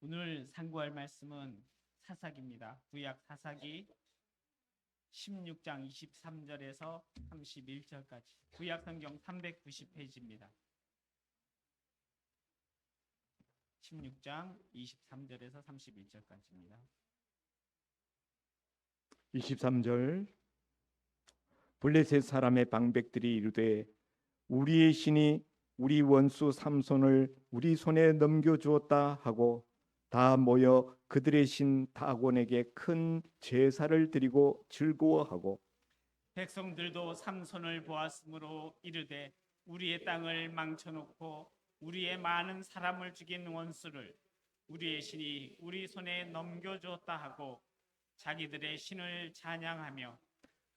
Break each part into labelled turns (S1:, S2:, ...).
S1: 오늘 상고할 말씀은 사사기입니다. 구약 사사기 16장 23절에서 31절까지 구약 성경 390페이지입니다. 16장 23절에서 31절까지입니다.
S2: 23절 블레셋 사람의 방백들이 이르되 우리의 신이 우리 원수 삼손을 우리 손에 넘겨주었다 하고 다 모여 그들의 신 다곤에게 큰 제사를 드리고 즐거워하고
S1: 백성들도 삼손을 보았으므로 이르되 우리의 땅을 망쳐놓고 우리의 많은 사람을 죽인 원수를 우리의 신이 우리 손에 넘겨주었다 하고 자기들의 신을 찬양하며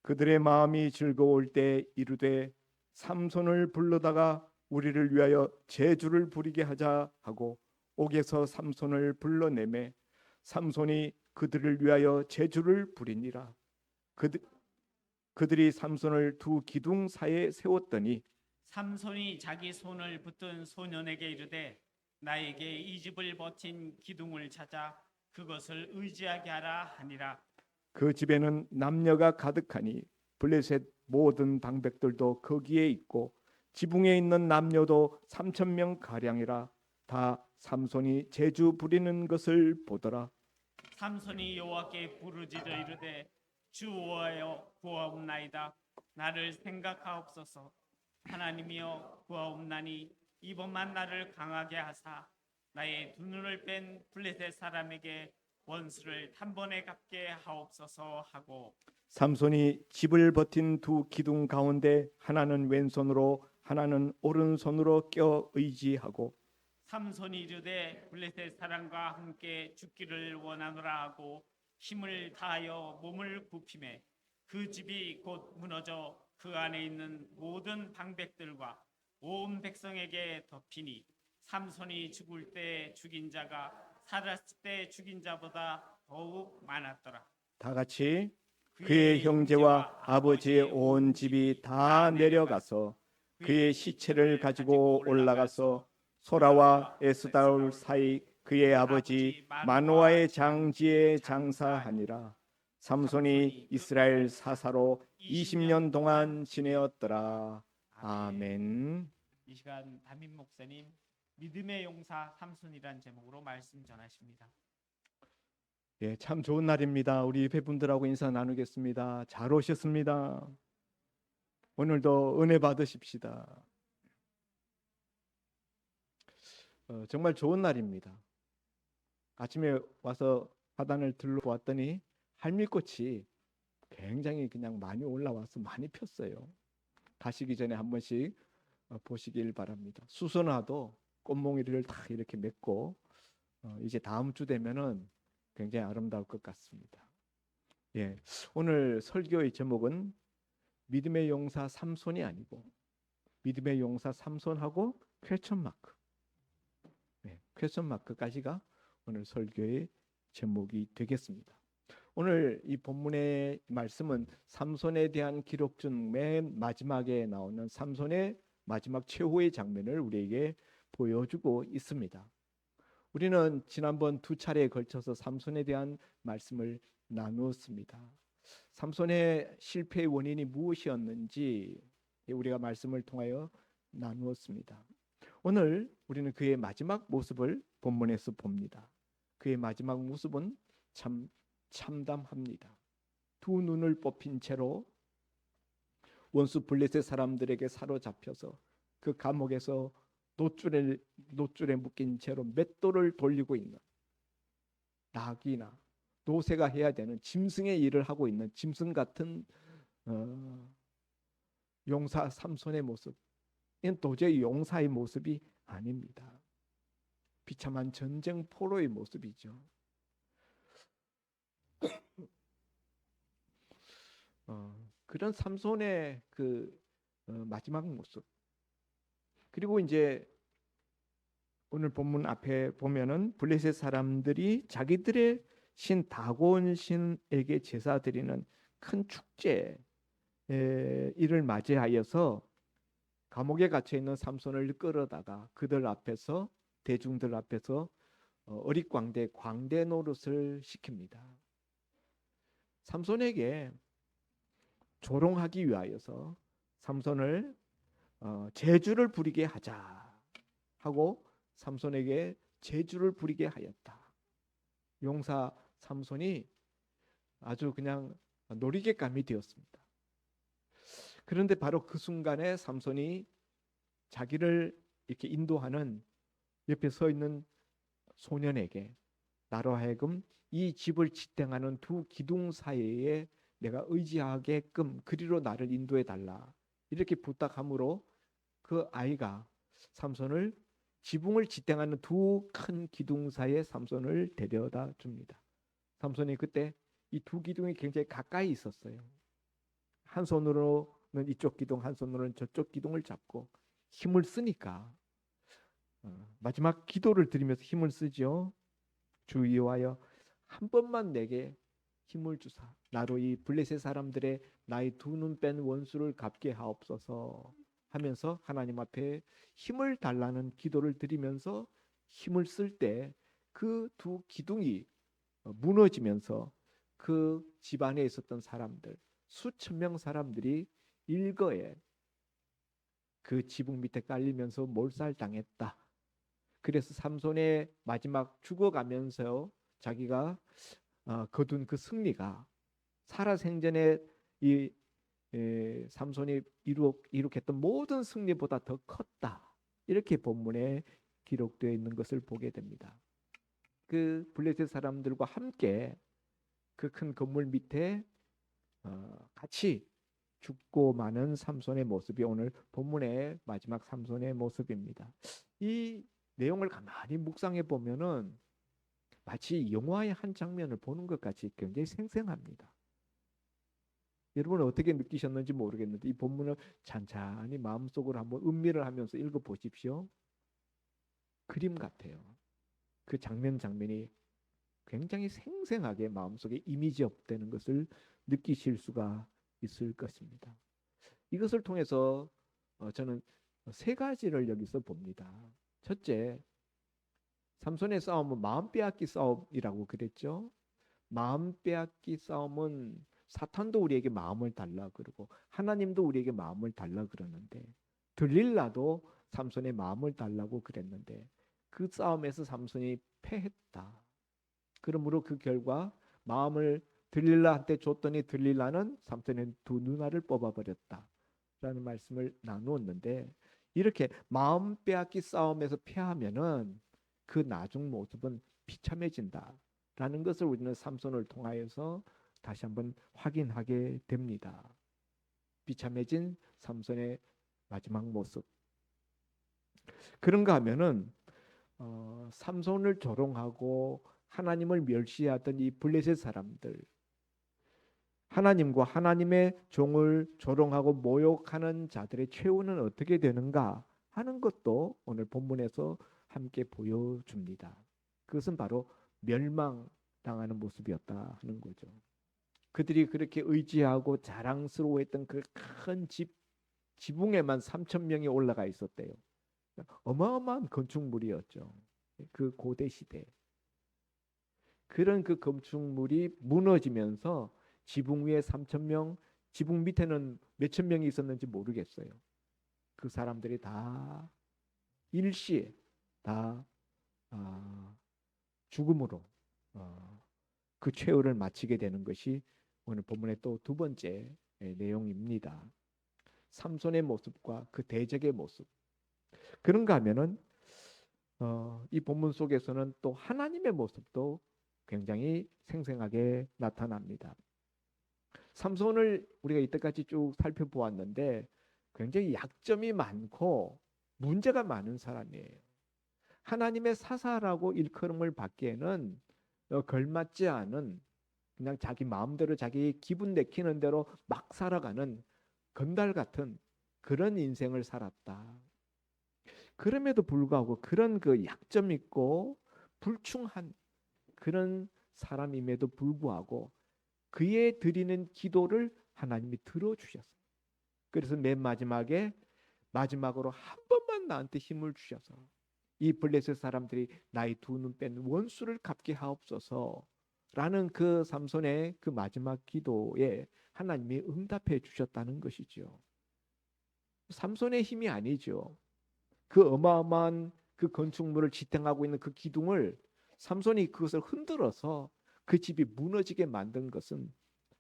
S2: 그들의 마음이 즐거울 때 이르되 삼손을 불러다가 우리를 위하여 제주를 부리게 하자 하고 옥에서 삼손을 불러내매 삼손이 그들을 위하여 제주를 부리니라. 그들이 삼손을 두 기둥 사이에 세웠더니
S1: 삼손이 자기 손을 붙든 소년에게 이르되 나에게 이 집을 버틴 기둥을 찾아 그것을 의지하게 하라 하니라.
S2: 그 집에는 남녀가 가득하니 블레셋 모든 방백들도 거기에 있고 지붕에 있는 남녀도 3,000명 가량이라. 다 삼손이 제주 부리는 것을 보더라.
S1: 삼손이 여호와께 부르짖어 이르되 주여여 구하옵나이다. 나를 생각하옵소서. 하나님이여 구하옵나니 이번만 나를 강하게 하사 나의 두 눈을 뺀 블레셋 사람에게 원수를 단번에 갚게 하옵소서 하고
S2: 삼손이 집을 버틴 두 기둥 가운데 하나는 왼손으로 하나는 오른손으로 껴 의지하고
S1: 삼손이 이르되 블레셋 사람과 함께 죽기를 원하노라 하고 힘을 다하여 몸을 굽히매 그 집이 곧 무너져 그 안에 있는 모든 방백들과 온 백성에게 덮이니 삼손이 죽을 때 죽인 자가 살았을 때 죽인 자보다 더욱 많았더라.
S2: 다 같이 그의 형제와 아버지의 온 집이 다 내려가서 그의 시체를 가지고 올라가서 소라와 에스다올 사이 그의 아버지 마노아의 장지에 장사하니라. 삼손이 이스라엘 사사로 20년 동안 지내었더라. 아멘.
S1: 이 시간 담임 목사님 믿음의 용사 삼손이란 제목으로 말씀 전하십니다.
S2: 예, 참 좋은 날입니다. 우리 예배분들하고 인사 나누겠습니다. 잘 오셨습니다. 오늘도 은혜 받으십시다. 정말 좋은 날입니다. 아침에 와서 화단을 둘러보았더니 할미꽃이 굉장히 그냥 많이 올라와서 많이 폈어요. 가시기 전에 한 번씩 보시길 바랍니다. 수선화도 꽃몽이를 다 이렇게 맺고 이제 다음 주 되면은 굉장히 아름다울 것 같습니다. 예, 오늘 설교의 제목은 믿음의 용사 삼손이 아니고 믿음의 용사 삼손하고 퀘스천 마크. 네, 퀘스천 마크까지가 오늘 설교의 제목이 되겠습니다. 오늘 이 본문의 말씀은 삼손에 대한 기록 중 맨 마지막에 나오는 삼손의 마지막 최후의 장면을 우리에게 보여주고 있습니다. 우리는 지난번 두 차례에 걸쳐서 삼손에 대한 말씀을 나누었습니다. 삼손의 실패의 원인이 무엇이었는지 우리가 말씀을 통하여 나누었습니다. 오늘 우리는 그의 마지막 모습을 본문에서 봅니다. 그의 마지막 모습은 참 참담합니다. 두 눈을 뽑힌 채로 원수 블레셋 사람들에게 사로잡혀서 그 감옥에서 노줄에 묶인 채로 맷돌을 돌리고 있는 낙이나 노새가 해야 되는 짐승의 일을 하고 있는 짐승 같은 용사 삼손의 모습, 이는 도저히 용사의 모습이 아닙니다. 비참한 전쟁 포로의 모습이죠. 그런 삼손의 그 마지막 모습. 그리고 이제 오늘 본문 앞에 보면은 블레셋 사람들이 자기들의 신 다곤 신에게 제사 드리는 큰 축제 이를 맞이하여서 감옥에 갇혀 있는 삼손을 끌어다가 그들 앞에서 대중들 앞에서 어릿광대 광대 노릇을 시킵니다. 삼손에게 조롱하기 위하여서 삼손을 재주를 부리게 하자 하고 삼손에게 재주를 부리게 하였다. 용사 삼손이 아주 그냥 놀이개감이 되었습니다. 그런데 바로 그 순간에 삼손이 자기를 이렇게 인도하는 옆에 서 있는 소년에게 나로 하여금 이 집을 지탱하는 두 기둥 사이에 내가 의지하게끔 그리로 나를 인도해 달라 이렇게 부탁함으로 그 아이가 삼손을 지붕을 지탱하는 두 큰 기둥 사이에 삼손을 데려다 줍니다. 삼손이 그때 이 두 기둥이 굉장히 가까이 있었어요. 한 손으로는 이쪽 기둥, 한 손으로는 저쪽 기둥을 잡고 힘을 쓰니까 마지막 기도를 드리면서 힘을 쓰죠. 주 여호와여 한 번만 내게 힘을 주사 나로 이 블레셋 사람들의 나의 두 눈 뺀 원수를 갚게 하옵소서 하면서 하나님 앞에 힘을 달라는 기도를 드리면서 힘을 쓸 때 그 두 기둥이 무너지면서 그 집안에 있었던 사람들 수천 명 사람들이 일거에 그 지붕 밑에 깔리면서 몰살당했다. 그래서 삼손의 마지막 죽어가면서 자기가 거둔 그 승리가 살아생전에 이 삼손이 이룩했던 모든 승리보다 더 컸다. 이렇게 본문에 기록되어 있는 것을 보게 됩니다. 그 블레셋 사람들과 함께 그 큰 건물 밑에 같이 죽고 마는 삼손의 모습이 오늘 본문의 마지막 삼손의 모습입니다. 이 내용을 가만히 묵상해 보면은 마치 영화의 한 장면을 보는 것 같이 굉장히 생생합니다. 여러분은 어떻게 느끼셨는지 모르겠는데 이 본문을 찬찬히 마음속으로 한번 음미를 하면서 읽어 보십시오. 그림 같아요. 그 장면이 굉장히 생생하게 마음속에 이미지업되는 것을 느끼실 수가 있을 것입니다. 이것을 통해서 저는 세 가지를 여기서 봅니다. 첫째, 삼손의 싸움은 마음 빼앗기 싸움이라고 그랬죠. 마음 빼앗기 싸움은 사탄도 우리에게 마음을 달라 그러고 하나님도 우리에게 마음을 달라 그러는데 들릴라도 삼손의 마음을 달라고 그랬는데 그 싸움에서 삼손이 패했다. 그러므로 그 결과 마음을 들릴라한테 줬더니 들릴라는 삼손의 두 누나를 뽑아버렸다 라는 말씀을 나누었는데 이렇게 마음 빼앗기 싸움에서 패하면은 그 나중 모습은 비참해진다 라는 것을 우리는 삼손을 통하여서 다시 한번 확인하게 됩니다. 비참해진 삼손의 마지막 모습. 그런가 하면은 삼손을 조롱하고 하나님을 멸시하던 이 블레셋 사람들, 하나님과 하나님의 종을 조롱하고 모욕하는 자들의 최후는 어떻게 되는가 하는 것도 오늘 본문에서 함께 보여줍니다. 그것은 바로 멸망당하는 모습이었다 하는 거죠. 그들이 그렇게 의지하고 자랑스러워했던 그 큰 지붕에만 3천 명이 올라가 있었대요. 어마어마한 건축물이었죠. 그 고대 시대. 그런 그 건축물이 무너지면서 지붕 위에 3천 명, 지붕 밑에는 몇천 명이 있었는지 모르겠어요. 그 사람들이 다 일시에 다 죽음으로 그 최후를 마치게 되는 것이 오늘 본문의 또 두 번째 내용입니다. 삼손의 모습과 그 대적의 모습. 그런가 하면은 이 본문 속에서는 또 하나님의 모습도 굉장히 생생하게 나타납니다. 삼손을 우리가 이때까지 쭉 살펴보았는데 굉장히 약점이 많고 문제가 많은 사람이에요. 하나님의 사사라고 일컬음을 받기에는 걸맞지 않은 그냥 자기 마음대로 자기 기분 내키는 대로 막 살아가는 건달 같은 그런 인생을 살았다. 그럼에도 불구하고 그런 그 약점 있고 불충한 그런 사람임에도 불구하고 그의 드리는 기도를 하나님이 들어주셨어요. 그래서 맨 마지막으로 한 번만 나한테 힘을 주셔서 이 블레셋 사람들이 나의 두 눈 뺀 원수를 갚게 하옵소서라는 그 삼손의 그 마지막 기도에 하나님이 응답해 주셨다는 것이죠. 삼손의 힘이 아니죠. 그 어마어마한 그 건축물을 지탱하고 있는 그 기둥을 삼손이 그것을 흔들어서 그 집이 무너지게 만든 것은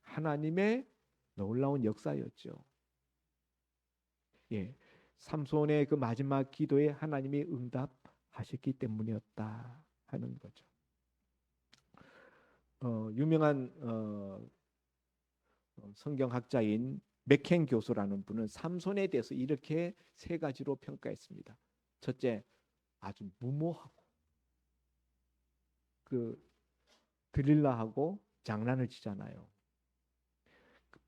S2: 하나님의 놀라운 역사였죠. 예, 삼손의 그 마지막 기도에 하나님이 응답하셨기 때문이었다 하는 거죠. 유명한 성경학자인 맥켄 교수라는 분은 삼손에 대해서 이렇게 세 가지로 평가했습니다. 첫째, 아주 무모하고 그 드릴라하고 장난을 치잖아요.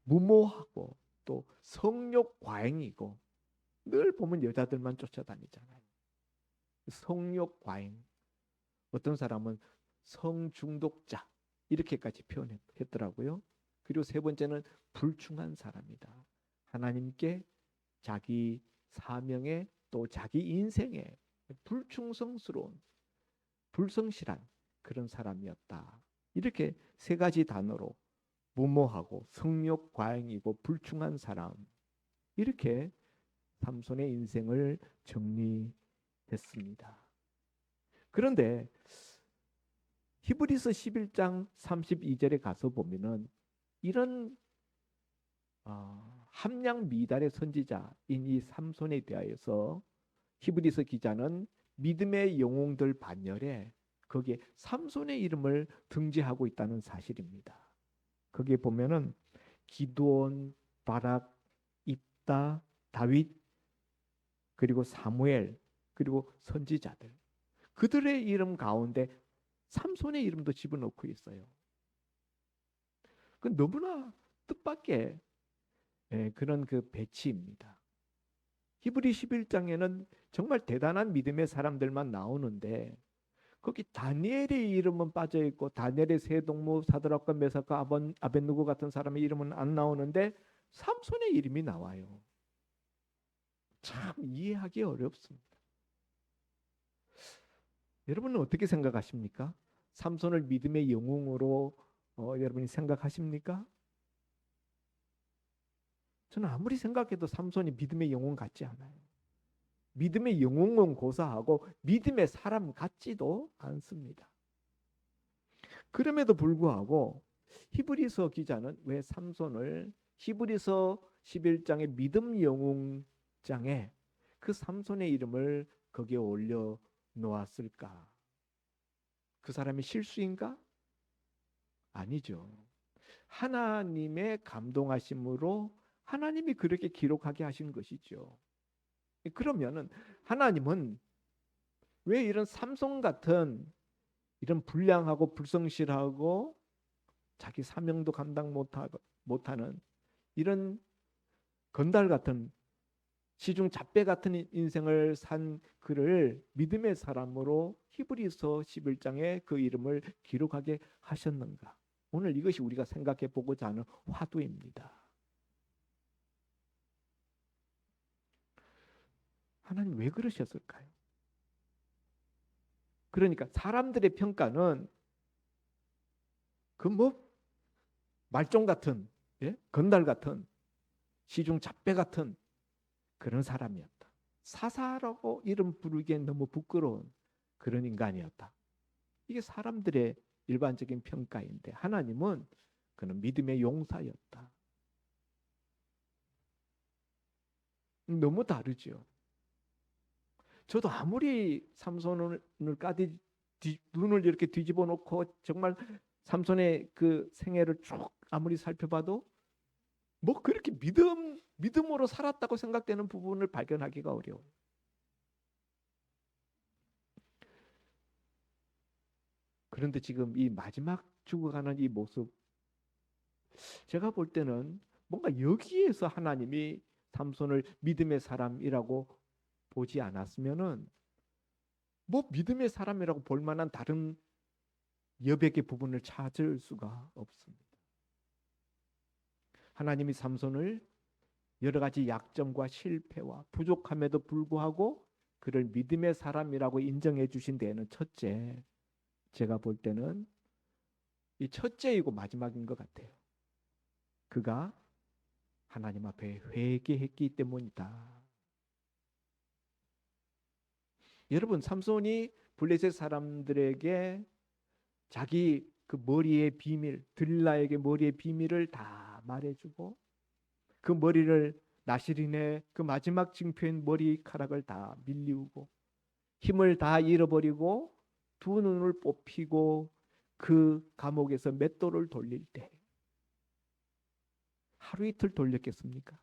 S2: 무모하고 또 성욕 과잉이고 늘 보면 여자들만 쫓아다니잖아요. 성욕 과잉. 어떤 사람은 성중독자 이렇게까지 표현했더라고요. 그리고 세 번째는 불충한 사람이다. 하나님께 자기 사명에 또 자기 인생에 불충성스러운 불성실한 그런 사람이었다. 이렇게 세 가지 단어로 무모하고 성욕 과잉이고 불충한 사람 이렇게 삼손의 인생을 정리했습니다. 그런데 히브리서 11장 32절에 가서 보면은 이런 함량 미달의 선지자인 이 삼손에 대하여서 히브리서 기자는 믿음의 영웅들 반열에 거기에 삼손의 이름을 등재하고 있다는 사실입니다. 거기에 보면은 기드온, 바락, 입다, 다윗, 그리고 사무엘, 그리고 선지자들 그들의 이름 가운데 삼손의 이름도 집어넣고 있어요. 그 너무나 뜻밖의 그런 그 배치입니다. 히브리 11장에는 정말 대단한 믿음의 사람들만 나오는데 거기 다니엘의 이름은 빠져 있고 다니엘의 세 동무 사드락과 메삭과 아벳느고 같은 사람의 이름은 안 나오는데 삼손의 이름이 나와요. 참 이해하기 어렵습니다. 여러분은 어떻게 생각하십니까? 삼손을 믿음의 영웅으로 여러분이 생각하십니까? 저는 아무리 생각해도 삼손이 믿음의 영웅 같지 않아요. 믿음의 영웅은 고사하고 믿음의 사람 같지도 않습니다. 그럼에도 불구하고 히브리서 기자는 왜 삼손을 히브리서 11장의 믿음 영웅장에 그 삼손의 이름을 거기에 올려 놓았을까? 그 사람이 실수인가? 아니죠. 하나님의 감동하심으로 하나님이 그렇게 기록하게 하신 것이죠. 그러면은 하나님은 왜 이런 삼손 같은 이런 불량하고 불성실하고 자기 사명도 감당 못하는 이런 건달 같은 시중 잡배 같은 인생을 산 그를 믿음의 사람으로 히브리서 11장에 그 이름을 기록하게 하셨는가? 오늘 이것이 우리가 생각해 보고자 하는 화두입니다. 하나님 왜 그러셨을까요? 그러니까 사람들의 평가는 그 말종 같은 건달 같은 시중 잡배 같은 그런 사람이었다. 사사라고 이름 부르기엔 너무 부끄러운 그런 인간이었다. 이게 사람들의 일반적인 평가인데 하나님은 그는 믿음의 용사였다. 너무 다르죠. 저도 아무리 삼손을 눈을 이렇게 뒤집어 놓고 정말 삼손의 그 생애를 쭉 아무리 살펴봐도 그렇게 믿음으로 살았다고 생각되는 부분을 발견하기가 어려워요. 그런데 지금 이 마지막 죽어가는 이 모습 제가 볼 때는 뭔가 여기에서 하나님이 삼손을 믿음의 사람이라고 보지 않았으면은 믿음의 사람이라고 볼 만한 다른 여백의 부분을 찾을 수가 없습니다. 하나님이 삼손을 여러 가지 약점과 실패와 부족함에도 불구하고 그를 믿음의 사람이라고 인정해 주신 데에는 첫째, 제가 볼 때는 이 첫째이고 마지막인 것 같아요. 그가 하나님 앞에 회개했기 때문이다. 여러분, 삼손이 블레셋 사람들에게 자기 그 머리의 비밀, 들라에게 머리의 비밀을 다 말해주고 그 머리를 나시린의 그 마지막 징표인 머리카락을 다 밀리우고 힘을 다 잃어버리고 두 눈을 뽑히고 그 감옥에서 맷돌을 돌릴 때 하루 이틀 돌렸겠습니까?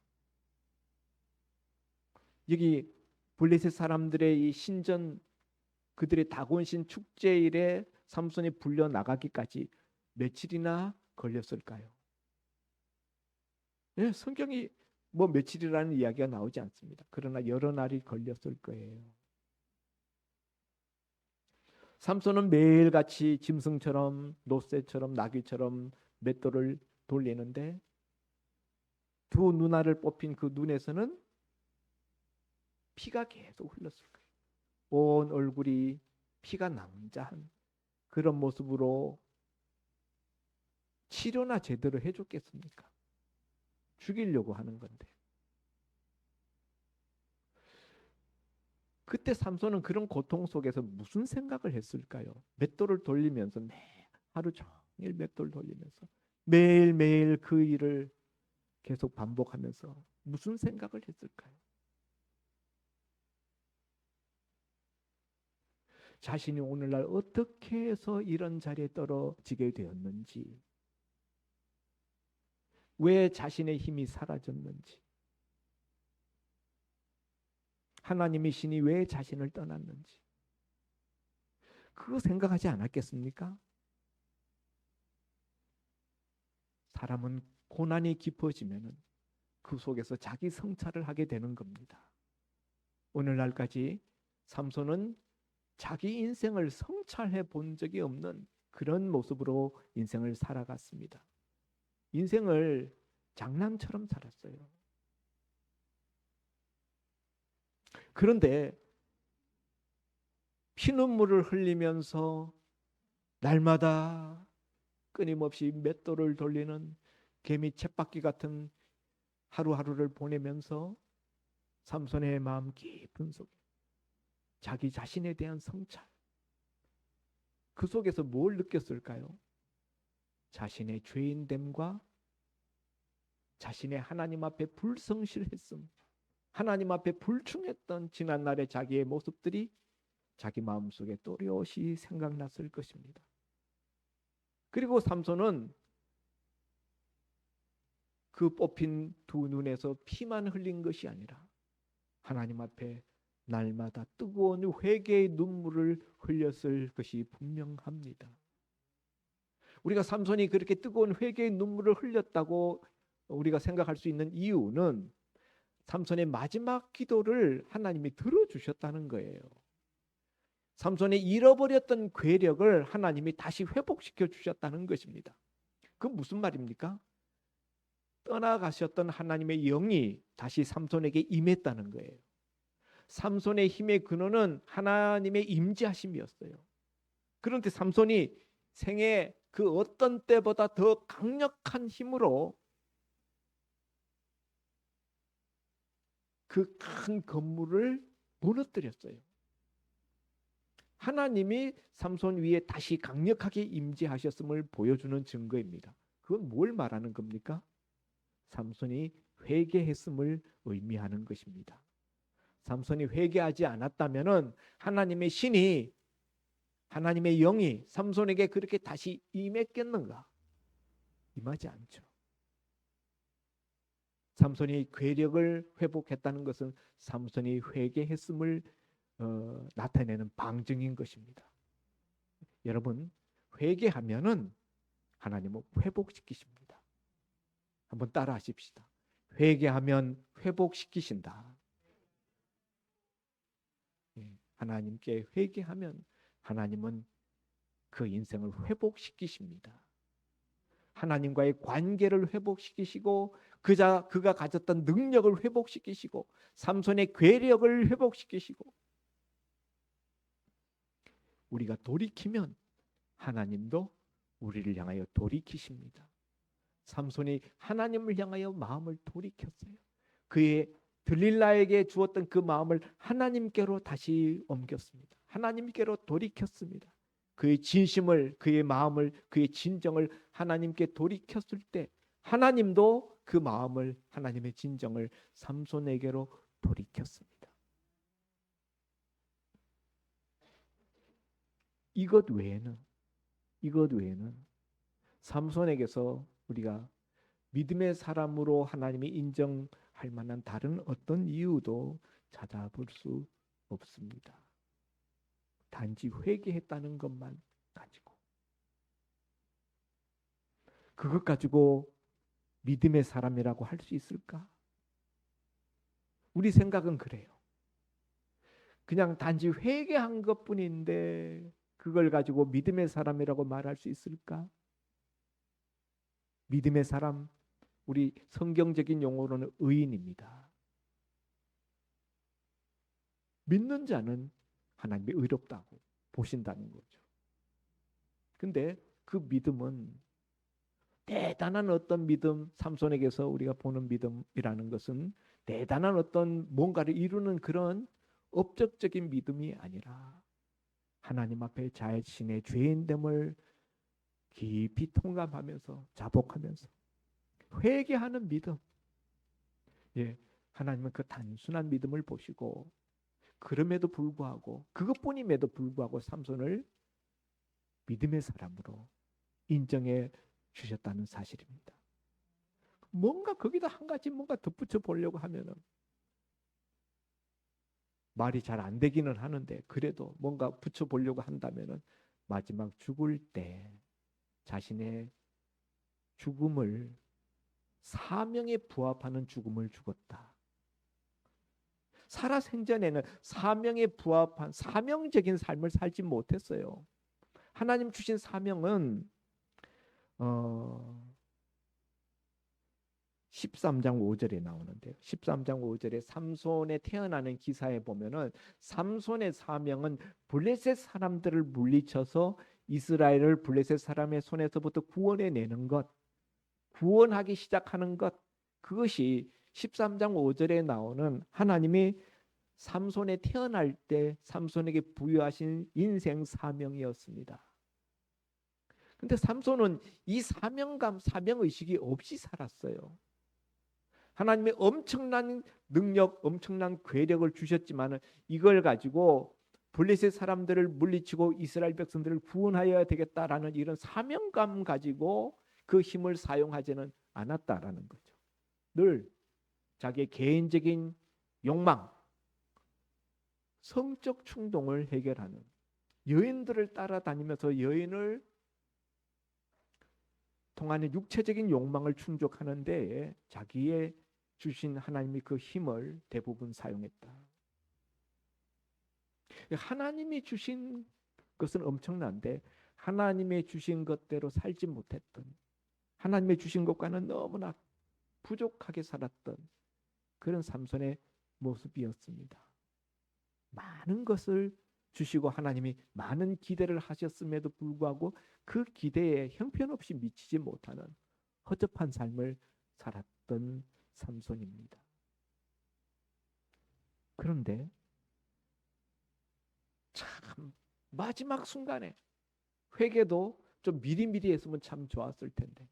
S2: 여기 블레셋 사람들의 이 신전, 그들의 다곤신 축제일에 삼손이 불려 나가기까지 며칠이나 걸렸을까요? 네, 성경이 뭐 며칠이라는 이야기가 나오지 않습니다. 그러나 여러 날이 걸렸을 거예요. 삼손은 매일같이 짐승처럼 노새처럼 나귀처럼 맷돌을 돌리는데 두 눈알을 뽑힌 그 눈에서는 피가 계속 흘렀을 거예요. 온 얼굴이 피가 낭자한 그런 모습으로 치료나 제대로 해줬겠습니까? 죽이려고 하는 건데. 그때 삼손은 그런 고통 속에서 무슨 생각을 했을까요? 맷돌을 돌리면서 하루 종일 맷돌 돌리면서 매일매일 그 일을 계속 반복하면서 무슨 생각을 했을까요? 자신이 오늘날 어떻게 해서 이런 자리에 떨어지게 되었는지, 왜 자신의 힘이 사라졌는지, 하나님의 신이 왜 자신을 떠났는지, 그거 생각하지 않았겠습니까? 사람은 고난이 깊어지면 그 속에서 자기 성찰을 하게 되는 겁니다. 오늘날까지 삼손은 자기 인생을 성찰해 본 적이 없는 그런 모습으로 인생을 살아갔습니다. 인생을 장난처럼 살았어요. 그런데 피눈물을 흘리면서 날마다 끊임없이 맷돌을 돌리는 개미 쳇바퀴 같은 하루하루를 보내면서 삼손의 마음 깊은 속에 자기 자신에 대한 성찰, 그 속에서 뭘 느꼈을까요? 자신의 죄인됨과 자신의 하나님 앞에 불성실했음, 하나님 앞에 불충했던 지난날의 자기의 모습들이 자기 마음속에 또렷이 생각났을 것입니다. 그리고 삼손은 그 뽑힌 두 눈에서 피만 흘린 것이 아니라 하나님 앞에 날마다 뜨거운 회개의 눈물을 흘렸을 것이 분명합니다. 우리가 삼손이 그렇게 뜨거운 회개의 눈물을 흘렸다고 우리가 생각할 수 있는 이유는 삼손의 마지막 기도를 하나님이 들어주셨다는 거예요. 삼손이 잃어버렸던 괴력을 하나님이 다시 회복시켜 주셨다는 것입니다. 그건 무슨 말입니까? 떠나가셨던 하나님의 영이 다시 삼손에게 임했다는 거예요. 삼손의 힘의 근원은 하나님의 임재하심이었어요. 그런데 삼손이 생애 그 어떤 때보다 더 강력한 힘으로 그 큰 건물을 무너뜨렸어요. 하나님이 삼손 위에 다시 강력하게 임재하셨음을 보여주는 증거입니다. 그건 뭘 말하는 겁니까? 삼손이 회개했음을 의미하는 것입니다. 삼손이 회개하지 않았다면은 하나님의 신이, 하나님의 영이 삼손에게 그렇게 다시 임했겠는가? 임하지 않죠. 삼손이 괴력을 회복했다는 것은 삼손이 회개했음을 나타내는 방증인 것입니다. 여러분, 회개하면은 하나님은 회복시키십니다. 한번 따라 하십시다. 회개하면 회복시키신다. 하나님께 회개하면 하나님은 그 인생을 회복시키십니다. 하나님과의 관계를 회복시키시고 그가 가졌던 능력을 회복시키시고 삼손의 괴력을 회복시키시고 우리가 돌이키면 하나님도 우리를 향하여 돌이키십니다. 삼손이 하나님을 향하여 마음을 돌이켰어요. 그의 들릴라에게 주었던 그 마음을 하나님께로 다시 옮겼습니다. 하나님께로 돌이켰습니다. 그의 진심을, 그의 마음을, 그의 진정을 하나님께 돌이켰을 때 하나님도 그 마음을, 하나님의 진정을 삼손에게로 돌이켰습니다. 이것 외에는 삼손에게서 우리가 믿음의 사람으로 하나님이 인정할 만한 다른 어떤 이유도 찾아볼 수 없습니다. 단지 회개했다는 것만 가지고, 그것 가지고 믿음의 사람이라고 할 수 있을까? 우리 생각은 그래요. 그냥 단지 회개한 것뿐인데 그걸 가지고 믿음의 사람이라고 말할 수 있을까? 믿음의 사람, 우리 성경적인 용어로는 의인입니다. 믿는 자는 하나님이 의롭다고 보신다는 거죠. 근데 그 믿음은 대단한 어떤 믿음, 삼손에게서 우리가 보는 믿음이라는 것은 대단한 어떤 뭔가를 이루는 그런 업적적인 믿음이 아니라 하나님 앞에 자신의 죄인됨을 깊이 통감하면서 자복하면서 회개하는 믿음. 예, 하나님은 그 단순한 믿음을 보시고 그럼에도 불구하고, 그것뿐임에도 불구하고 삼손을 믿음의 사람으로 인정해 주셨다는 사실입니다. 뭔가 거기다 한 가지 뭔가 덧붙여 보려고 하면은 말이 잘 안 되기는 하는데, 그래도 뭔가 붙여 보려고 한다면은 마지막 죽을 때 자신의 죽음을, 사명에 부합하는 죽음을 죽었다. 살아생전에는 사명에 부합한 사명적인 삶을 살지 못했어요. 하나님 주신 사명은 13장 5절에 나오는데요. 13장 5절에 삼손에 태어나는 기사에 보면은 삼손의 사명은 블레셋 사람들을 물리쳐서 이스라엘을 블레셋 사람의 손에서부터 구원해내는 것, 구원하기 시작하는 것, 그것이 13장 5절에 나오는 하나님이 삼손에 태어날 때 삼손에게 부여하신 인생 사명이었습니다. 근데 삼손은 이 사명감, 사명의식이 없이 살았어요. 하나님의 엄청난 능력, 엄청난 괴력을 주셨지만 이걸 가지고 블레셋 사람들을 물리치고 이스라엘 백성들을 구원하여야 되겠다라는 이런 사명감 가지고 그 힘을 사용하지는 않았다라는 거죠. 늘 자기의 개인적인 욕망, 성적 충동을 해결하는, 여인들을 따라다니면서 여인을 통하는 육체적인 욕망을 충족하는 데에 자기의 주신 하나님이 그 힘을 대부분 사용했다. 하나님이 주신 것은 엄청난데 하나님의 주신 것대로 살지 못했던, 하나님의 주신 것과는 너무나 부족하게 살았던 그런 삼손의 모습이었습니다. 많은 것을 주시고 하나님이 많은 기대를 하셨음에도 불구하고 그 기대에 형편없이 미치지 못하는 허접한 삶을 살았던 삼손입니다. 그런데 참 마지막 순간에 회개도 좀 미리미리 했으면 참 좋았을 텐데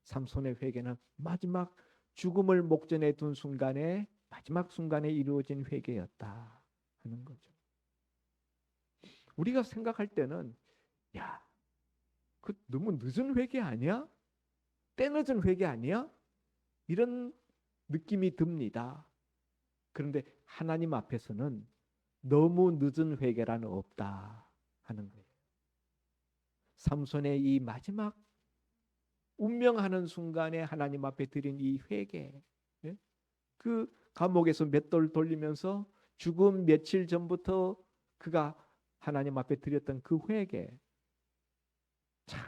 S2: 삼손의 회개는 마지막 죽음을 목전에 둔 순간에, 마지막 순간에 이루어진 회개였다 하는 거죠. 우리가 생각할 때는 야, 그 너무 늦은 회개 아니야? 때늦은 회개 아니야? 이런 느낌이 듭니다. 그런데 하나님 앞에서는 너무 늦은 회개란 없다 하는 거예요. 삼손의 이 마지막 운명하는 순간에 하나님 앞에 드린 이 회개, 그 감옥에서 맷돌 돌리면서 죽음 며칠 전부터 그가 하나님 앞에 드렸던 그 회개, 참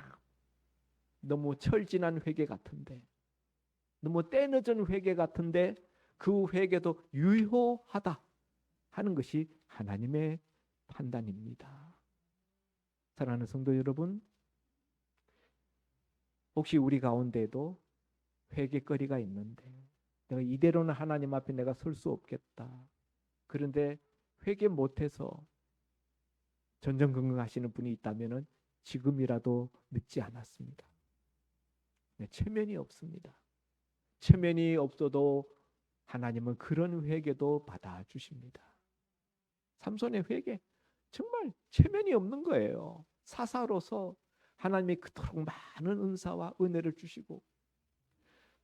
S2: 너무 철진한 회개 같은데, 너무 때늦은 회개 같은데 그 회개도 유효하다 하는 것이 하나님의 판단입니다. 사랑하는 성도 여러분, 혹시 우리 가운데도 회개거리가 있는데 내가 이대로는 하나님 앞에 내가 설 수 없겠다. 그런데 회개 못해서 전전긍긍하시는 분이 있다면 지금이라도 늦지 않았습니다. 네, 체면이 없습니다. 체면이 없어도 하나님은 그런 회개도 받아주십니다. 삼손의 회개 정말 체면이 없는 거예요. 사사로서 하나님이 그토록 많은 은사와 은혜를 주시고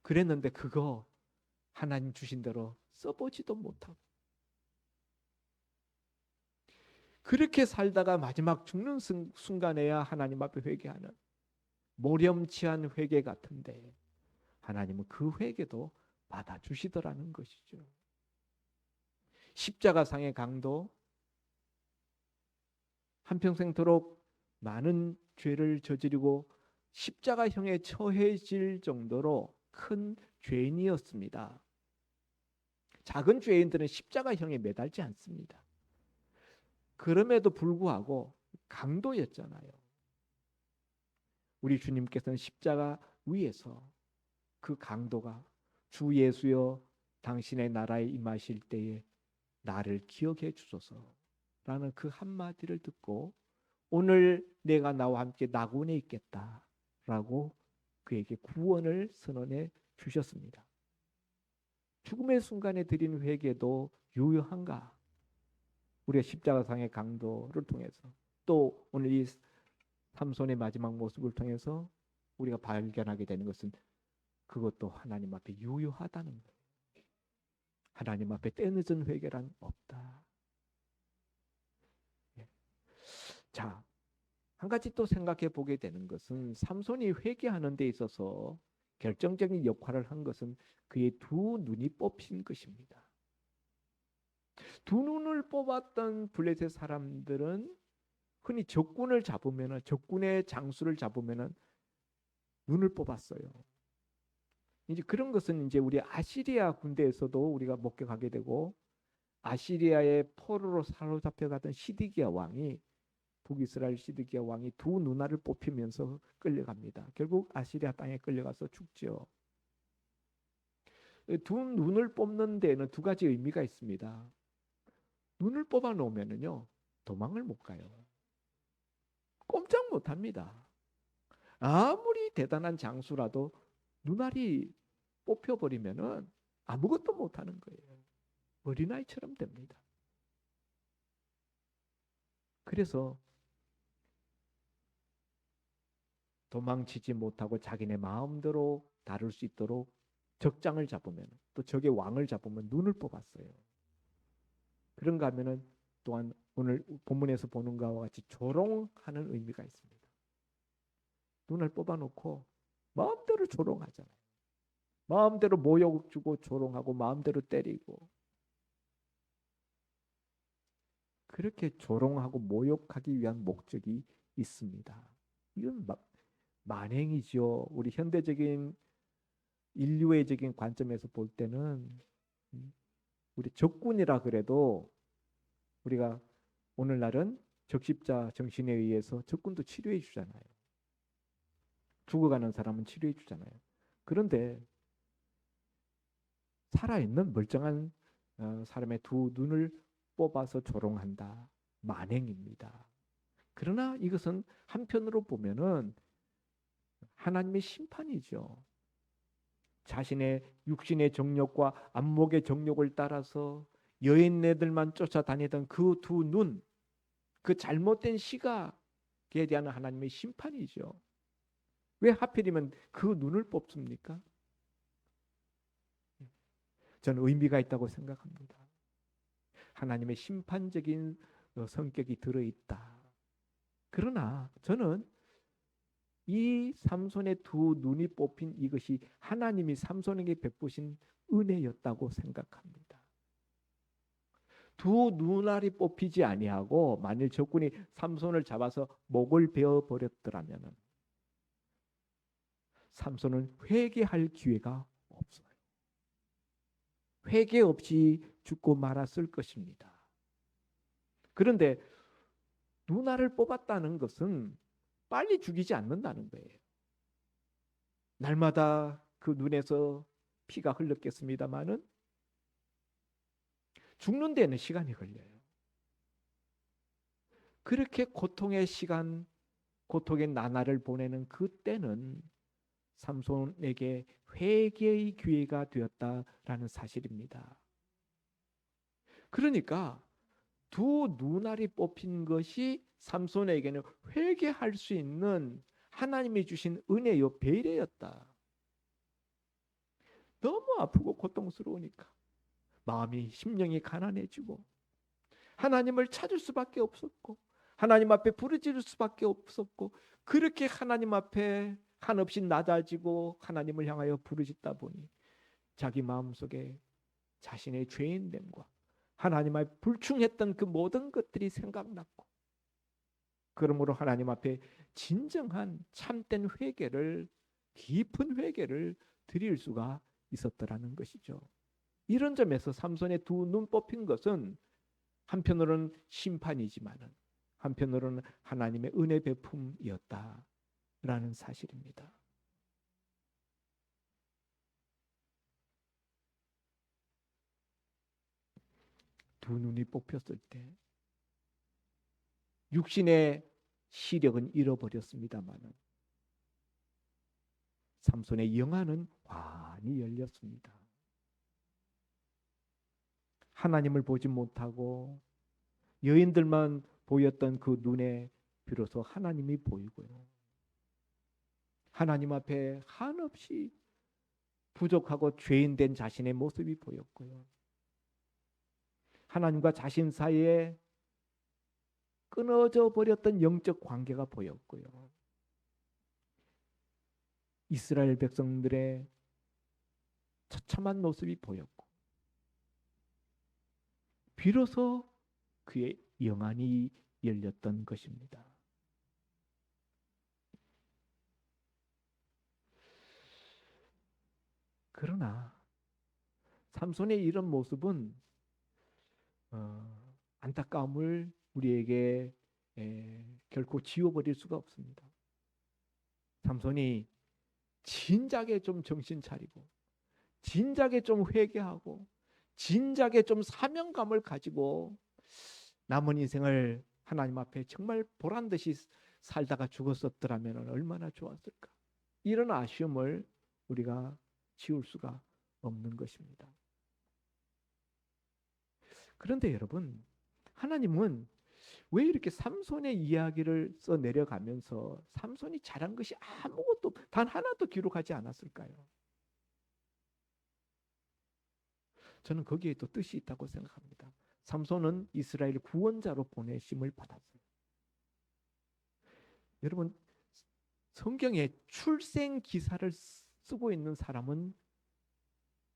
S2: 그랬는데 그거 하나님 주신 대로 써보지도 못하고 그렇게 살다가 마지막 죽는 순간에야 하나님 앞에 회개하는 모렴치한 회개 같은데 하나님은 그 회개도 받아주시더라는 것이죠. 십자가상의 강도, 한평생토록 많은 죄를 저지르고 십자가형에 처해질 정도로 큰 죄인이었습니다. 작은 죄인들은 십자가형에 매달지 않습니다. 그럼에도 불구하고 강도였잖아요. 우리 주님께서는 십자가 위에서 그 강도가 주 예수여 당신의 나라에 임하실 때에 나를 기억해 주소서라는 그 한마디를 듣고 오늘 내가 나와 함께 낙원에 있겠다라고 그에게 구원을 선언해 주셨습니다. 죽음의 순간에 드린 회개도 유효한가? 우리가 십자가상의 강도를 통해서 또 오늘 이 삼손의 마지막 모습을 통해서 우리가 발견하게 되는 것은 그것도 하나님 앞에 유효하다는 거예요. 하나님 앞에 때늦은 회개란 없다. 자, 한 가지 또 생각해 보게 되는 것은 삼손이 회개하는 데 있어서 결정적인 역할을 한 것은 그의 두 눈이 뽑힌 것입니다. 두 눈을 뽑았던 블레셋 사람들은 흔히 적군을 잡으면 적군의 장수를 잡으면 눈을 뽑았어요. 이제 그런 것은 이제 우리 아시리아 군대에서도 우리가 목격하게 되고 아시리아의 포로로 사로잡혀가던 시드기야 왕이 북이스라엘 시드기야 왕이 두 누나를 뽑히면서 끌려갑니다. 결국 아시리아 땅에 끌려가서 죽죠. 두 눈을 뽑는 데는 두 가지 의미가 있습니다. 눈을 뽑아 놓으면은요 도망을 못 가요. 꼼짝 못 합니다. 아무리 대단한 장수라도 눈알이 뽑혀버리면은 아무것도 못 하는 거예요. 어린아이처럼 됩니다. 그래서 도망치지 못하고 자기네 마음대로 다룰 수 있도록 적장을 잡으면 또 적의 왕을 잡으면 눈을 뽑았어요. 그런가 하면은 또한 오늘 본문에서 보는 것과 같이 조롱하는 의미가 있습니다. 눈을 뽑아놓고 마음대로 조롱하잖아요. 마음대로 모욕 주고 조롱하고 마음대로 때리고 그렇게 조롱하고 모욕하기 위한 목적이 있습니다. 이건 만행이죠. 우리 현대적인 인류애적인 관점에서 볼 때는 우리 적군이라 그래도 우리가 오늘날은 적십자 정신에 의해서 적군도 치료해 주잖아요. 죽어가는 사람은 치료해 주잖아요. 그런데 살아있는 멀쩡한 사람의 두 눈을 뽑아서 조롱한다. 만행입니다. 그러나 이것은 한편으로 보면은 하나님의 심판이죠. 자신의 육신의 정욕과 안목의 정욕을 따라서 여인네들만 쫓아다니던 그 두 눈, 그 잘못된 시각에 대한 하나님의 심판이죠. 왜 하필이면 그 눈을 뽑습니까? 저는 의미가 있다고 생각합니다. 하나님의 심판적인 성격이 들어있다. 그러나 저는 이 삼손의 두 눈이 뽑힌 이것이 하나님이 삼손에게 베푸신 은혜였다고 생각합니다. 두 눈알이 뽑히지 아니하고 만일 적군이 삼손을 잡아서 목을 베어 버렸더라면 삼손은 회개할 기회가 없어요. 회개 없이 죽고 말았을 것입니다. 그런데 누나를 뽑았다는 것은 빨리 죽이지 않는다는 거예요. 날마다 그 눈에서 피가 흘렀겠습니다마는 죽는 데는 시간이 걸려요. 그렇게 고통의 시간, 고통의 나날을 보내는 그때는 삼손에게 회개의 기회가 되었다라는 사실입니다. 그러니까 두 눈알이 뽑힌 것이 삼손에게는 회개할 수 있는 하나님이 주신 은혜요 배려였다. 너무 아프고 고통스러우니까 마음이 심령이 가난해지고 하나님을 찾을 수밖에 없었고 하나님 앞에 부르짖을 수밖에 없었고 그렇게 하나님 앞에 한없이 낮아지고 하나님을 향하여 부르짖다 보니 자기 마음속에 자신의 죄인됨과 하나님 앞에 불충했던 그 모든 것들이 생각났고 그러므로 하나님 앞에 진정한 참된 회개를 깊은 회개를 드릴 수가 있었더라는 것이죠. 이런 점에서 삼손의 두 눈 뽑힌 것은 한편으로는 심판이지만은 한편으로는 하나님의 은혜 베품이었다라는 사실입니다. 두 눈이 뽑혔을 때 육신의 시력은 잃어버렸습니다마는 삼손의 영안은 환히 열렸습니다. 하나님을 보지 못하고 여인들만 보였던 그 눈에 비로소 하나님이 보이고요. 하나님 앞에 한없이 부족하고 죄인된 자신의 모습이 보였고요. 하나님과 자신 사이에 끊어져 버렸던 영적 관계가 보였고요. 이스라엘 백성들의 처참한 모습이 보였고 비로소 그의 영안이 열렸던 것입니다. 그러나 삼손의 이런 모습은 안타까움을 우리에게 결코 지워버릴 수가 없습니다. 삼손이 진작에 좀 정신 차리고 진작에 좀 회개하고 진작에 좀 사명감을 가지고 남은 인생을 하나님 앞에 정말 보란듯이 살다가 죽었었더라면 얼마나 좋았을까. 이런 아쉬움을 우리가 지울 수가 없는 것입니다. 그런데 여러분, 하나님은 왜 이렇게 삼손의 이야기를 써 내려가면서 삼손이 잘한 것이 아무것도 단 하나도 기록하지 않았을까요? 저는 거기에 또 뜻이 있다고 생각합니다. 삼손은 이스라엘 구원자로 보내심을 받았어요. 여러분, 성경에 출생 기사를 쓰고 있는 사람은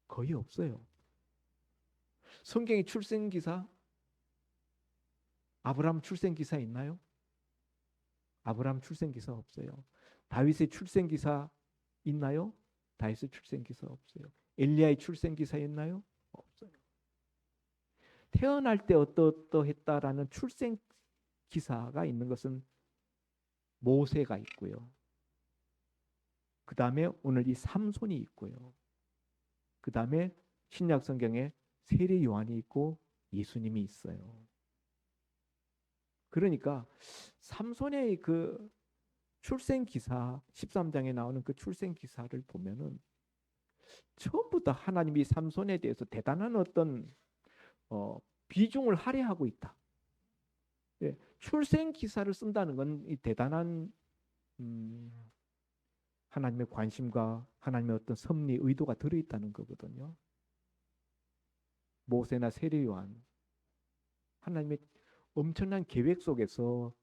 S2: 거의 없어요. 성경에 출생 기사, 아브라함 출생 기사 있나요? 아브라함 출생 기사 없어요. 다윗의 출생 기사 있나요? 다윗의 출생 기사 없어요. 엘리야의 출생 기사 있나요? 없어요. 태어날 때 어떠했다라는 출생 기사가 있는 것은 모세가 있고요. 그 다음에 오늘 이 삼손이 있고요. 그 다음에 신약 성경에 세례 요한이 있고 예수님이 있어요. 그러니까 삼손의 그 출생 기사 13장에 나오는 그 출생 기사를 보면은 전부 다 하나님이 삼손에 대해서 대단한 어떤 비중을 할애하고 있다. 예, 출생 기사를 쓴다는 건 이 대단한 하나님의 관심과 하나님의 어떤 섭리 의도가 들어있다는 거거든요. 모세나 세례 요한, 하나님의 엄청난 계획 속에서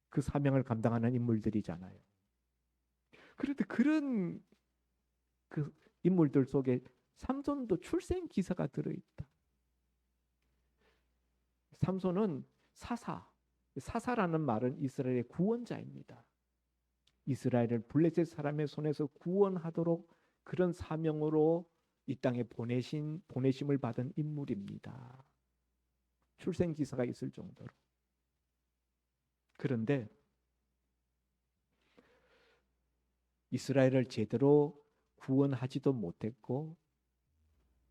S2: 그 사명을 감당하는 인물들이잖아요. 그런데 그런 그 인물들 속에 삼손도 출생 기사가 들어있다. 삼손은 사사라는 말은 이스라엘의 구원자입니다. 이스라엘을 블레셋 사람의 손에서 구원하도록 그런 사명으로 이 땅에 보내심을 받은 인물입니다. 출생 기사가 있을 정도로. 그런데 이스라엘을 제대로 구원하지도 못했고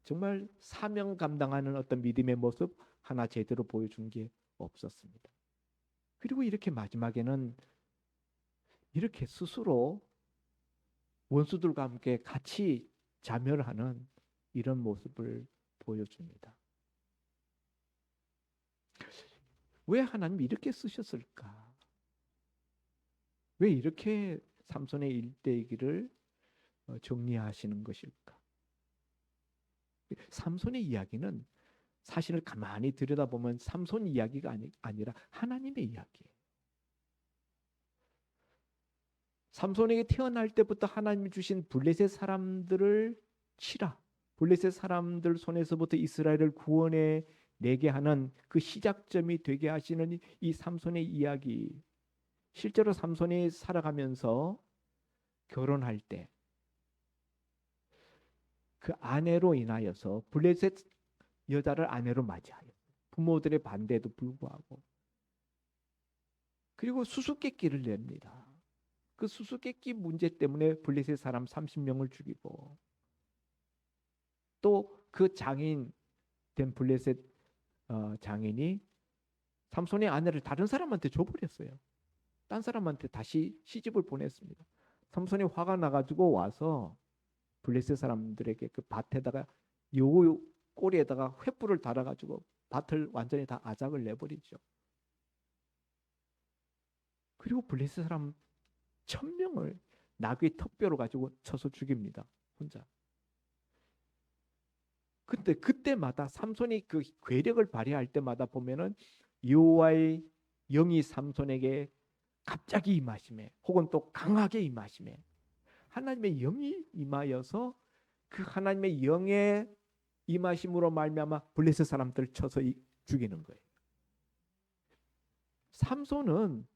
S2: 정말 사명 감당하는 어떤 믿음의 모습 하나 제대로 보여준 게 없었습니다. 그리고 이렇게 마지막에는 이렇게 스스로 원수들과 함께 같이 자멸하는 이런 모습을 보여줍니다. 왜 하나님이 이렇게 쓰셨을까? 왜 이렇게 삼손의 일대기를 정리하시는 것일까? 삼손의 이야기는 사실을 가만히 들여다보면 삼손 이야기가 아니라 하나님의 이야기예요. 삼손에게 태어날 때부터 하나님이 주신 블레셋 사람들을 치라. 블레셋 사람들 손에서부터 이스라엘을 구원해 내게 하는 그 시작점이 되게 하시는 이 삼손의 이야기. 실제로 삼손이 살아가면서 결혼할 때 그 아내로 인하여서 블레셋 여자를 아내로 맞이하여 부모들의 반대에도 불구하고 그리고 수수께끼를 냅니다. 그 수수께끼 문제 때문에 블레셋 사람 30명을 죽이고 또 그 장인 된 블레셋 장인이 삼손의 아내를 다른 사람한테 줘버렸어요. 딴 사람한테 다시 시집을 보냈습니다. 삼손이 화가 나가지고 와서 블레셋 사람들에게 그 밭에다가 요 꼬리에다가 횃불을 달아가지고 밭을 완전히 다 아작을 내버리죠. 그리고 블레셋 사람 1000명을 나귀 턱뼈로 가지고 쳐서 죽입니다. 혼자. 근데 그때마다 삼손이 그 괴력을 발휘할 때마다 보면은 여호와의 영이 삼손에게 갑자기 임하심에 혹은 또 강하게 임하심에 하나님의 영이 임하여서 그 하나님의 영의 임하심으로 말미암아 블레셋 사람들을 쳐서 죽이는 거예요. 삼손은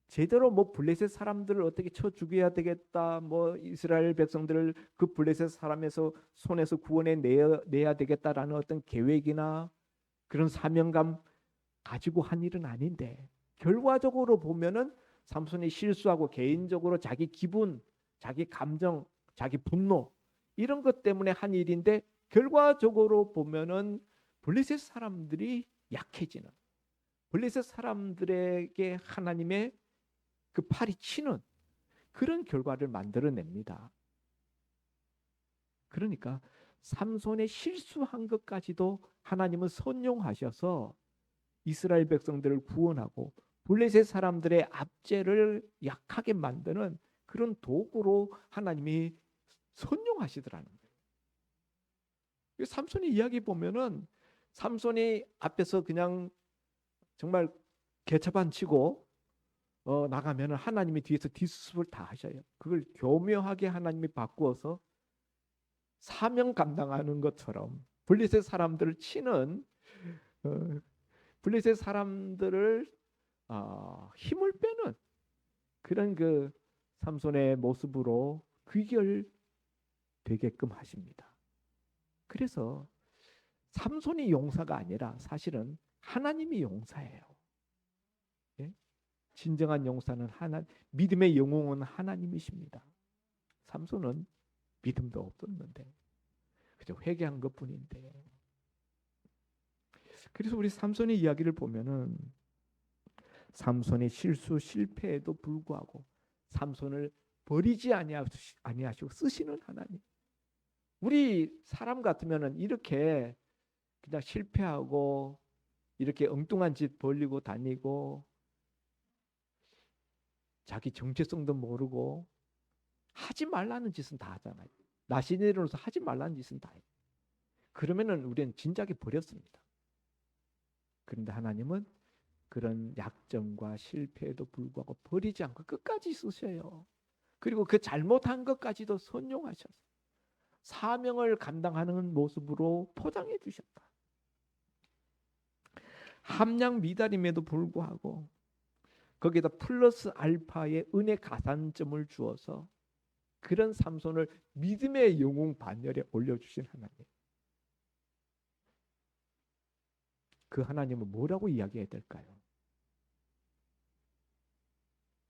S2: 제대로 뭐 블레셋 사람들을 어떻게 쳐 죽여야 되겠다, 뭐 이스라엘 백성들을 그 블레셋 사람에서 손에서 구원해 내야 되겠다라는 어떤 계획이나 그런 사명감 가지고 한 일은 아닌데 결과적으로 보면은 삼손이 실수하고 개인적으로 자기 기분, 자기 감정, 자기 분노 이런 것 때문에 한 일인데 결과적으로 보면은 블레셋 사람들이 약해지는 블레셋 사람들에게 하나님의 그 팔이 치는 그런 결과를 만들어냅니다. 그러니까 삼손의 실수한 것까지도 하나님은 선용하셔서 이스라엘 백성들을 구원하고 블레셋 사람들의 압제를 약하게 만드는 그런 도구로 하나님이 선용하시더라는 거예요. 삼손의 이야기 보면은 삼손이 앞에서 그냥 정말 개차반 치고 나가면은 하나님이 뒤에서 뒷수습을 다 하셔요. 그걸 교묘하게 하나님이 바꾸어서 사명 감당하는 것처럼 블레셋 사람들을 치는 블레셋 사람들을 힘을 빼는 그런 그 삼손의 모습으로 귀결되게끔 하십니다. 그래서 삼손이 용사가 아니라 사실은 하나님이 용사예요. 예? 진정한 용사는 믿음의 영웅은 하나님이십니다. 삼손은 믿음도 없었는데 그저 회개한 것뿐인데. 그래서 우리 삼손의 이야기를 보면은 삼손의 실수 실패에도 불구하고 삼손을 버리지 아니하시고 쓰시는 하나님. 우리 사람 같으면은 이렇게 그냥 실패하고 이렇게 엉뚱한 짓 벌리고 다니고 자기 정체성도 모르고 하지 말라는 짓은 다 하잖아요. 나시내로서 하지 말라는 짓은 다 해요. 그러면은 우리는 진작에 버렸습니다. 그런데 하나님은 그런 약점과 실패에도 불구하고 버리지 않고 끝까지 쓰셔요. 그리고 그 잘못한 것까지도 선용하셔서 사명을 감당하는 모습으로 포장해 주셨다. 함량 미달임에도 불구하고 거기에다 플러스 알파의 은혜 가산점을 주어서 그런 삼손을 믿음의 영웅 반열에 올려주신 하나님. 그 하나님은 뭐라고 이야기해야 될까요?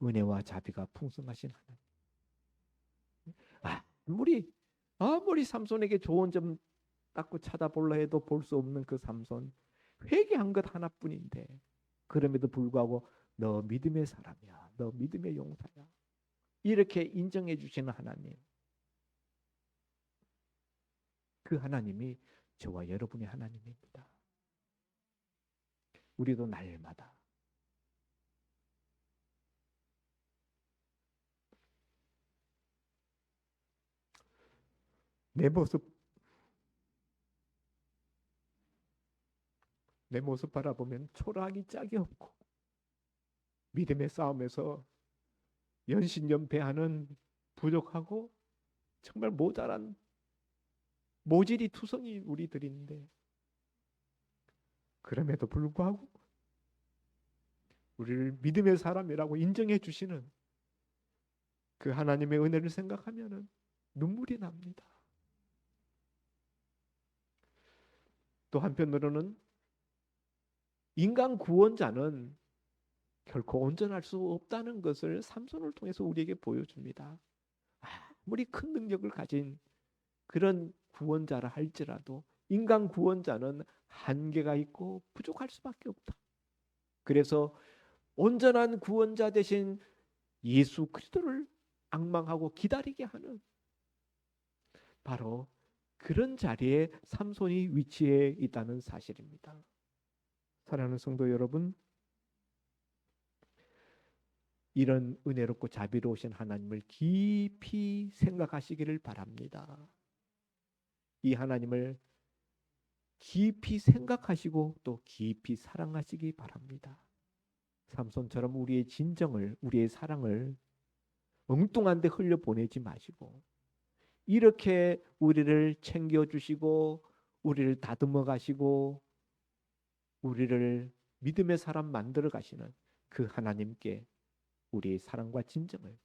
S2: 은혜와 자비가 풍성하신 하나님. 아무리 삼손에게 좋은 점 닦고 찾아볼라 해도 볼 수 없는 그 삼손, 회개한 것 하나뿐인데 그럼에도 불구하고 너 믿음의 사람이야, 너 믿음의 용사야, 이렇게 인정해 주시는 하나님, 그 하나님이 저와 여러분의 하나님입니다. 우리도 날마다 내 모습 바라보면 초라하기 짝이 없고 믿음의 싸움에서 연신연패하는 부족하고 정말 모자란 모질이 투성이 우리들인데, 그럼에도 불구하고 우리를 믿음의 사람이라고 인정해 주시는 그 하나님의 은혜를 생각하면 눈물이 납니다. 또 한편으로는 인간 구원자는 결코 온전할 수 없다는 것을 삼손을 통해서 우리에게 보여줍니다. 아무리 큰 능력을 가진 그런 구원자라 할지라도 인간 구원자는 한계가 있고 부족할 수밖에 없다. 그래서 온전한 구원자 대신 예수 그리스도를 앙망하고 기다리게 하는 바로 그런 자리에 삼손이 위치해 있다는 사실입니다. 사랑하는 성도 여러분, 이런 은혜롭고 자비로우신 하나님을 깊이 생각하시기를 바랍니다. 이 하나님을 깊이 생각하시고 또 깊이 사랑하시기 바랍니다. 삼손처럼 우리의 진정을, 우리의 사랑을 엉뚱한 데 흘려보내지 마시고 이렇게 우리를 챙겨주시고 우리를 다듬어 가시고 우리를 믿음의 사람 만들어 가시는 그 하나님께 우리의 사랑과 진정을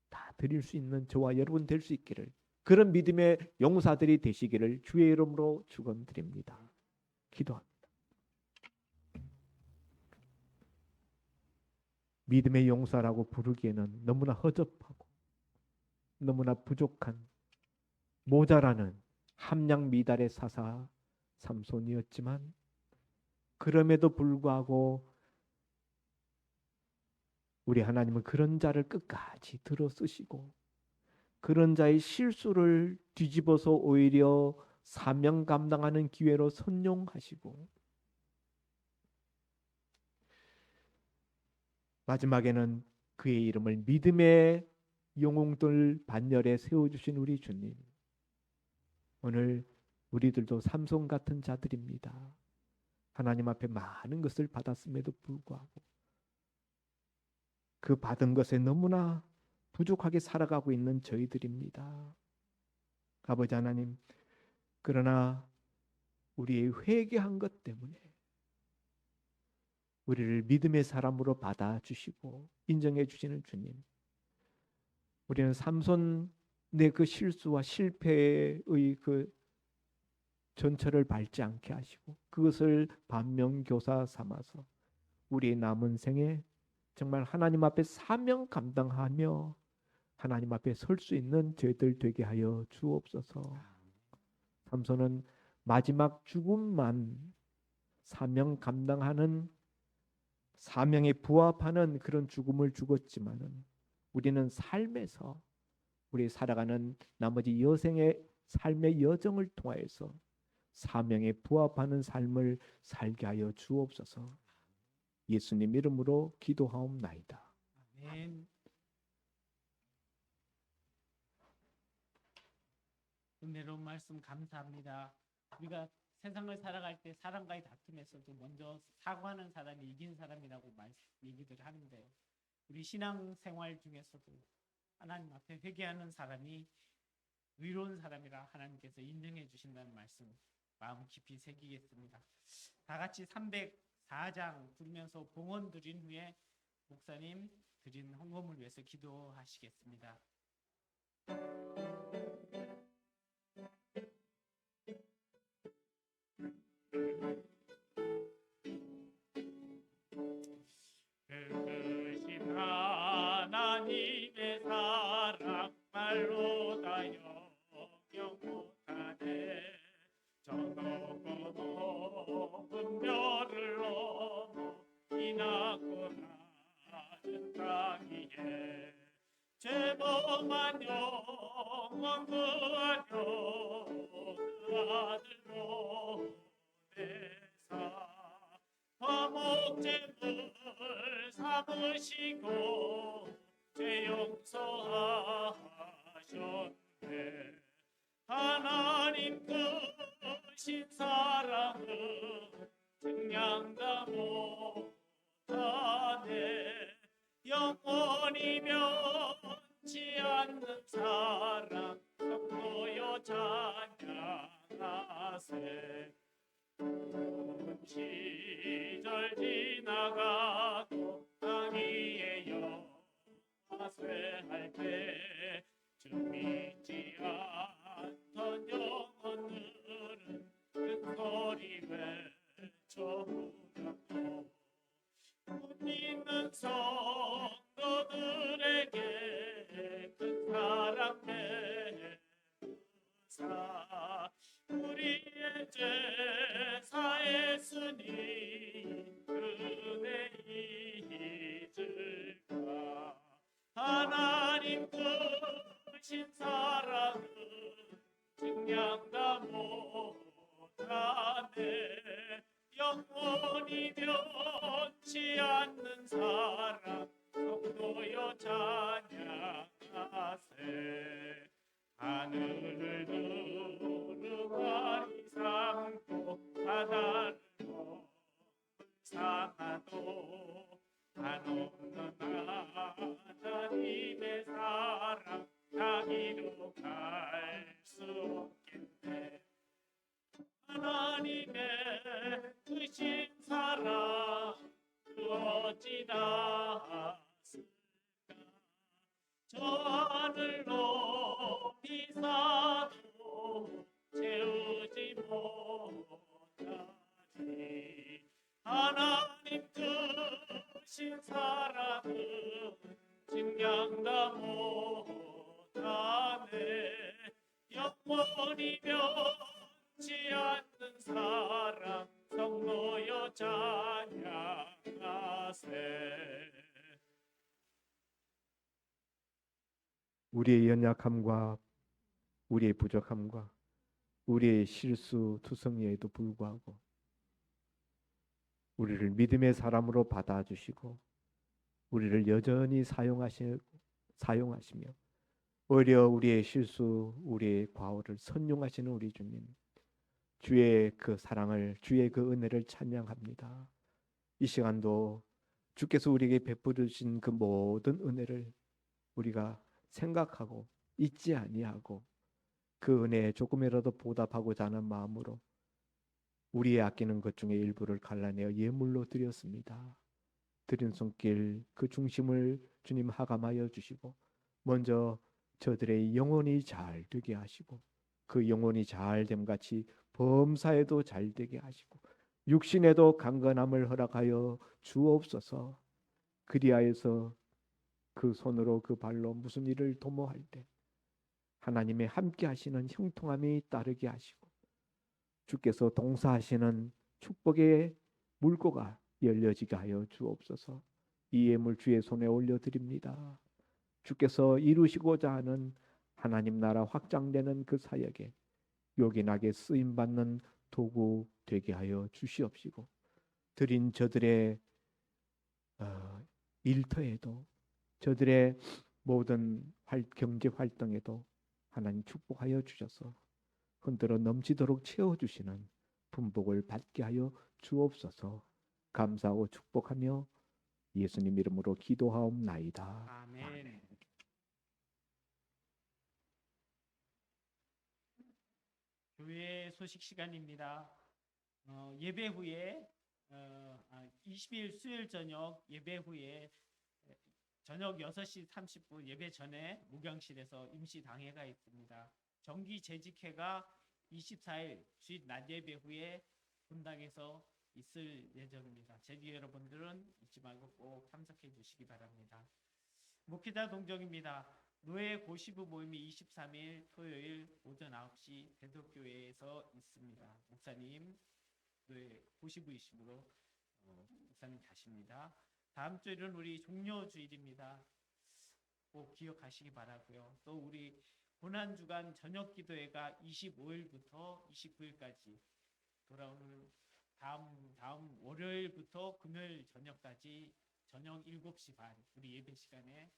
S2: 다 드릴 수 있는 저와 여러분 될 수 있기를, 그런 믿음의 용사들이 되시기를 주의 이름으로 축원드립니다. 기도합니다. 믿음의 용사라고 부르기에는 너무나 허접하고 너무나 부족한 모자라는 함량 미달의 사사 삼손이었지만, 그럼에도 불구하고 우리 하나님은 그런 자를 끝까지 들어 쓰시고 그런 자의 실수를 뒤집어서 오히려 사명 감당하는 기회로 선용하시고 마지막에는 그의 이름을 믿음의 영웅들 반열에 세워주신 우리 주님, 오늘 우리들도 삼손 같은 자들입니다. 하나님 앞에 많은 것을 받았음에도 불구하고 그 받은 것에 너무나 부족하게 살아가고 있는 저희들입니다. 아버지 하나님, 그러나 우리의 회개한 것 때문에 우리를 믿음의 사람으로 받아주시고 인정해 주시는 주님, 우리는 삼손의 그 실수와 실패의 그 전철을 밟지 않게 하시고 그것을 반면교사 삼아서 우리의 남은 생에 정말 하나님 앞에 사명 감당하며 하나님 앞에 설 수 있는 저희들 되게 하여 주옵소서. 삼손은 마지막 죽음만 사명 감당하는, 사명에 부합하는 그런 죽음을 죽었지만은 우리는 삶에서 우리 살아가는 나머지 여생의 삶의 여정을 통하여서 사명에 부합하는 삶을 살게 하여 주옵소서. 예수님 이름으로 기도하옵나이다.
S1: 아멘. 은혜로운 말씀 감사합니다. 우리가 세상을 살아갈 때 사람과의 다툼에서도 먼저 사과하는 사람이 이긴 사람이라고 얘기들 하는데, 우리 신앙생활 중에서도 하나님 앞에 회개하는 사람이 의로운 사람이라 하나님께서 인정해 주신다는 말씀 마음 깊이 새기겠습니다. 다 같이 304장 부르면서 봉헌 드린 후에 목사님 드린 헌금을 위해서 기도하시겠습니다. 그것이 다 하나님의 사랑 말로 다 영영 못하네. 저 높은 별을 넘어 이 낮고 낮은 땅 위에 죄범한 영원 구하려 그 아들로 내사 화목제물 삼으시고 죄 용서하셨네. 하나님 크신 사랑은 증량다 못하네. 영원히 변치 않는 사랑 성도여 찬양하세. 시절 지나가도 땅 위에 영화쇠할 때 주 믿지 않던 영혼들은 큰 소리 외쳐 부르고 못 믿는 성도들에게 큰 사랑 베푸사 우리의 죄 사했으니 그대 잊을까. 하나님 크신 사랑은 증량다 못하네. 영원히 변치 않는 사랑 성도여 찬양하세. 하늘을 두루마리 삼고 바다를 삼아도 한없는 하나님의 사랑 다 이루갈 수 없겠네. 하나님의 크신 사랑 그 어찌 닿았을까. 저 하늘 높이 사도 채우지 못하지. 하나님 크신 사랑은 증량다 못하네. 영원히 변치 않는 사랑 성도여 찬양하세.
S2: 우리의 연약함과 우리의 부족함과 우리의 실수 투성이에도 불구하고 우리를 믿음의 사람으로 받아주시고 우리를 여전히 사용하시며 오히려 우리의 실수, 우리의 과오를 선용하시는 우리 주님, 주의 그 사랑을, 주의 그 은혜를 찬양합니다. 이 시간도 주께서 우리에게 베풀어 주신 그 모든 은혜를 우리가 생각하고 잊지 아니하고 그 은혜에 조금이라도 보답하고자 하는 마음으로 우리의 아끼는 것 중에 일부를 갈라내어 예물로 드렸습니다. 드린 손길 그 중심을 주님 하감하여 주시고 먼저 저들의 영혼이 잘 되게 하시고 그 영혼이 잘됨 같이 범사에도 잘 되게 하시고 육신에도 강건함을 허락하여 주옵소서. 그리하여서 그 손으로 그 발로 무슨 일을 도모할 때 하나님의 함께 하시는 형통함이 따르게 하시고 주께서 동사하시는 축복의 물고가 열려지게 하여 주옵소서. 이 예물 주의 손에 올려드립니다. 주께서 이루시고자 하는 하나님 나라 확장되는 그 사역에 요긴하게 쓰임받는 도구 되게 하여 주시옵시고 드린 저들의 일터에도 저들의 모든 경제 활동에도 하나님 축복하여 주셔서 흔들어 넘치도록 채워주시는 분복을 받게 하여 주옵소서. 감사하고 축복하며 예수님 이름으로 기도하옵나이다.
S1: 아멘. 교회 소식 시간입니다. 예배 후에 20일 수요일 저녁 예배 후에 저녁 6시 30분 예배 전에 무경실에서 임시 당회가 있습니다. 정기 재직회가 24일 주일 낮 예배 후에 분당에서 있을 예정입니다. 재직 여러분들은 잊지 말고 꼭 참석해 주시기 바랍니다. 목회자 동정입니다. 노예 고시부 모임이 23일 토요일 오전 9시 대덕교회에서 있습니다. 목사님 노예 고시부이시므로 목사님 가십니다. 다음 주일은 우리 종료주일입니다. 꼭 기억하시기 바라고요. 또 우리 고난주간 저녁기도회가 25일부터 29일까지 돌아오는 다음 월요일부터 금요일 저녁까지 저녁 7시 반 우리 예배 시간에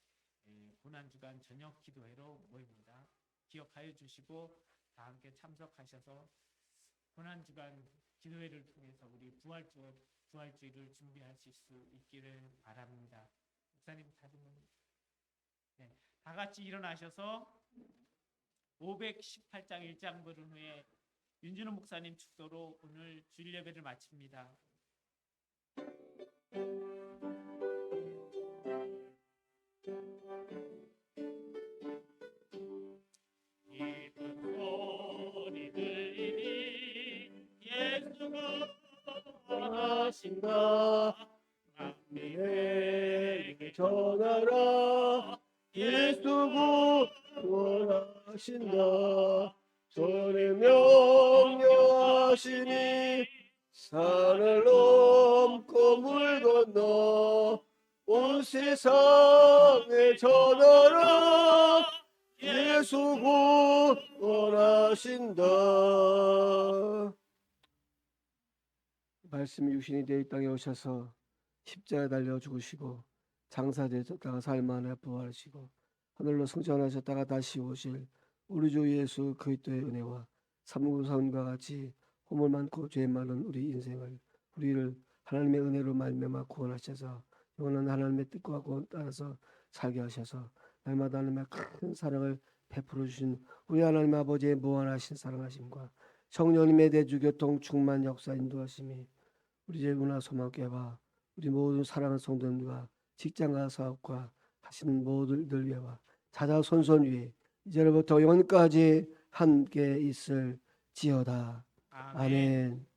S1: 고난주간 저녁기도회로 모입니다. 기억하여 주시고 다 함께 참석하셔서 고난주간 기도회를 통해서 우리 부활주의를 준비하실 수 있기를 바랍니다. 목사님 다짐은 다 같이 일어나셔서 518장 1장 부른 후에 윤준호 목사님 축도로 오늘 주일 예배를 마칩니다. 소리 들리니 예수가
S3: 원하신다. 만민에게 전하라. 예수가 원하신다. 전에 명령하시니 산을 넘고 물 건너 온 세상에 전하라. 예수가 원하신다. 말씀이 육신이 되어 이 땅에 오셔서 십자가에 달려 죽으시고 장사되셨다가 삶 안에 부활하시고 하늘로 승천하셨다가 다시 오실 우리 주 예수 그리스도의 은혜와 삼국사원과 같이 허물 많고 죄 많은 우리 인생을 우리를 하나님의 은혜로 말미암아 구원하셔서 영원한 하나님의 뜻과 구원 따라서 살게 하셔서 날마다 하나님의 큰 사랑을 베풀어 주신 우리 하나님 아버지의 무한하신 사랑하심과 성령님의 대주교통 충만 역사 인도하심이 우리 제구나 소망교회와 우리 모든 사랑하는 성도님과 직장과 사업과 하시는 모두들 위에와 자자손손 위에 이제부터 영원까지 함께 있을지어다. 아멘.